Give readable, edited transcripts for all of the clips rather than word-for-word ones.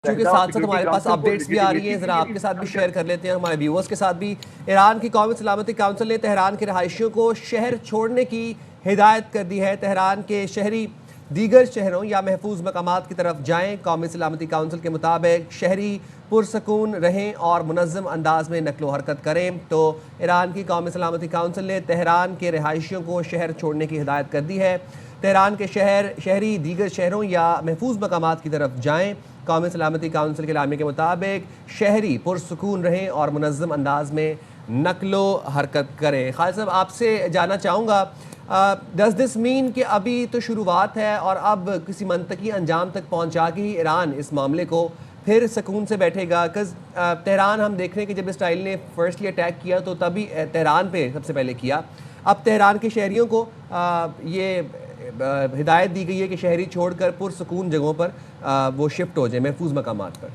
چونکہ ساتھ ساتھ ہمارے پاس اپڈیٹس بھی آ رہی ہیں، ذرا آپ کے ساتھ بھی شیئر کر لیتے ہیں، ہمارے ویورز کے ساتھ بھی۔ ایران کی قومی سلامتی کونسل نے تہران کے رہائشیوں کو شہر چھوڑنے کی ہدایت کر دی ہے۔ تہران کے شہری دیگر شہروں یا محفوظ مقامات کی طرف جائیں۔ قومی سلامتی کونسل کے مطابق شہری پرسکون رہیں اور منظم انداز میں نقل و حرکت کریں۔ تو ایران کی قومی سلامتی کونسل نے تہران کے رہائشیوں کو شہر چھوڑنے کی ہدایت کر دی ہے۔ تہران کے شہری دیگر شہروں یا محفوظ مقامات کی طرف جائیں۔ قومی سلامتی کونسل کے اعلامیے کے مطابق شہری پرسکون رہیں اور منظم انداز میں نقل و حرکت کریں۔ خالد صاحب، آپ سے جاننا چاہوں گا، ڈز دس مین کہ ابھی تو شروعات ہے اور اب کسی منطقی انجام تک پہنچا کے ہی ایران اس معاملے کو پھر سکون سے بیٹھے گا؟ تہران ہم دیکھ رہے ہیں کہ جب اسرائیل نے فرسٹلی اٹیک کیا تو تبھی تہران پہ سب سے پہلے کیا۔ اب تہران کے شہریوں کو یہ ہدایت دی گئی ہے کہ شہری چھوڑ کر پرسکون جگہوں پر وہ شفٹ ہو جائیں، محفوظ مقامات پر۔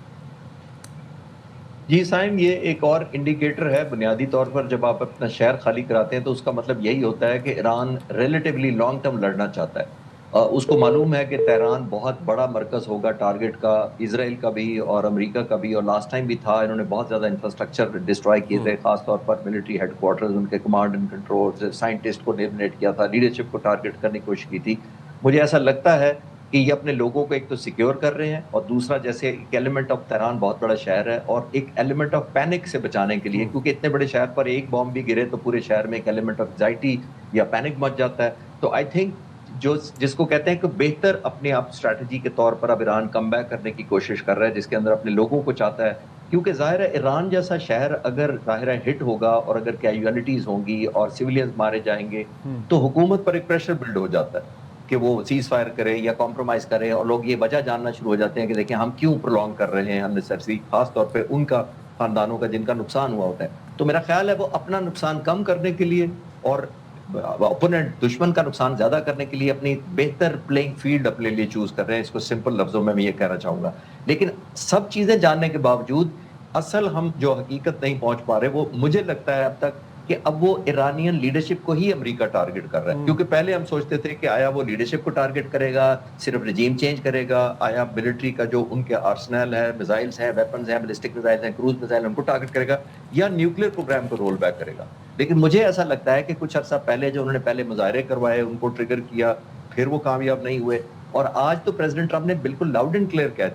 جی سائم، یہ ایک اور انڈیکیٹر ہے۔ بنیادی طور پر جب آپ اپنا شہر خالی کراتے ہیں تو اس کا مطلب یہی ہوتا ہے کہ ایران ریلیٹیولی لانگ ٹرم لڑنا چاہتا ہے۔ اس کو معلوم ہے کہ تہران بہت بڑا مرکز ہوگا ٹارگٹ کا، اسرائیل کا بھی اور امریکہ کا بھی، اور لاسٹ ٹائم بھی تھا۔ انہوں نے بہت زیادہ انفراسٹرکچر ڈسٹرائے کیے تھے، خاص طور پر ملٹری ہیڈ کوارٹرز، ان کے کمانڈ اینڈ کنٹرول، سائنٹسٹ کو ایلیمنیٹ کیا تھا، لیڈرشپ کو ٹارگٹ کرنے کی کوشش کی تھی۔ مجھے ایسا لگتا ہے کہ یہ اپنے لوگوں کو ایک تو سیکیور کر رہے ہیں، اور دوسرا جیسے ایک ایلیمنٹ آف تہران بہت بڑا شہر ہے، اور ایک ایلیمنٹ آف پینک سے بچانے کے لیے، کیونکہ اتنے بڑے شہر پر ایک بام بھی گرے تو پورے شہر میں ایک ایلیمنٹ آف انزائٹی یا پینک مچ جاتا ہے۔ تو آئی تھنک جس کو کہتے ہیں کہ بہتر اپنے آپ اسٹریٹجی کے طور پر اب ایران کم بیک کرنے کی کوشش کر رہا ہے، جس کے اندر اپنے لوگوں کو چاہتا ہے، کیونکہ ظاہر ہے ایران جیسا شہر اگر ظاہر ہے ہٹ ہوگا اور اگر کیجویلٹیز ہوں گی اور سویلینز مارے جائیں گے تو حکومت پر ایک پریشر بلڈ ہو جاتا ہے کہ وہ سیز فائر کرے یا کمپرومائز کرے، اور لوگ یہ وجہ جاننا شروع ہو جاتے ہیں کہ دیکھیں ہم کیوں پرولونگ کر رہے ہیں اننیسیسری، خاص طور پہ ان کا خاندانوں کا جن کا نقصان ہوا ہوتا ہے۔ تو میرا خیال ہے وہ اپنا نقصان کم کرنے کے لیے اور اپوننٹ دشمن کا نقصان زیادہ کرنے کے لیے اپنی بہتر پلینگ فیلڈ اپنے لیے چوز کر رہے ہیں۔ اس کو سمپل لفظوں میں یہ کہنا چاہوں گا، لیکن سب چیزیں جاننے کے باوجود اصل ہم جو حقیقت نہیں پہنچ پا رہے، وہ مجھے لگتا ہے اب تک کہ اب وہ ایرانین لیڈرشپ کو ہی امریکہ ٹارگٹ کر رہا ہے۔ کیونکہ پہلے ہم سوچتے تھے کہ آیا وہ لیڈرشپ کو ٹارگٹ کرے گا، صرف رجیم چینج کرے گا، آیا ملٹری کا جو ان کے آرسنل ہے، میزائلز ہیں، ویپنز ہیں، بیلسٹک میزائلز ہیں، کروز میزائل، ان کو ٹارگٹ کرے گا، یا نیوکلیر پروگرام کو رول بیک کرے گا۔ لیکن مجھے ایسا لگتا ہے کہ کچھ عرصہ پہلے جو انہوں نے پہلے مظاہرے کروائے، ان کو ٹریگر کیا، پھر وہ کامیاب نہیں ہوئے، اور آج تو پریزیڈنٹ ٹرمپ نے بالکل لاؤڈ اینڈ کلیئر کہہ دیا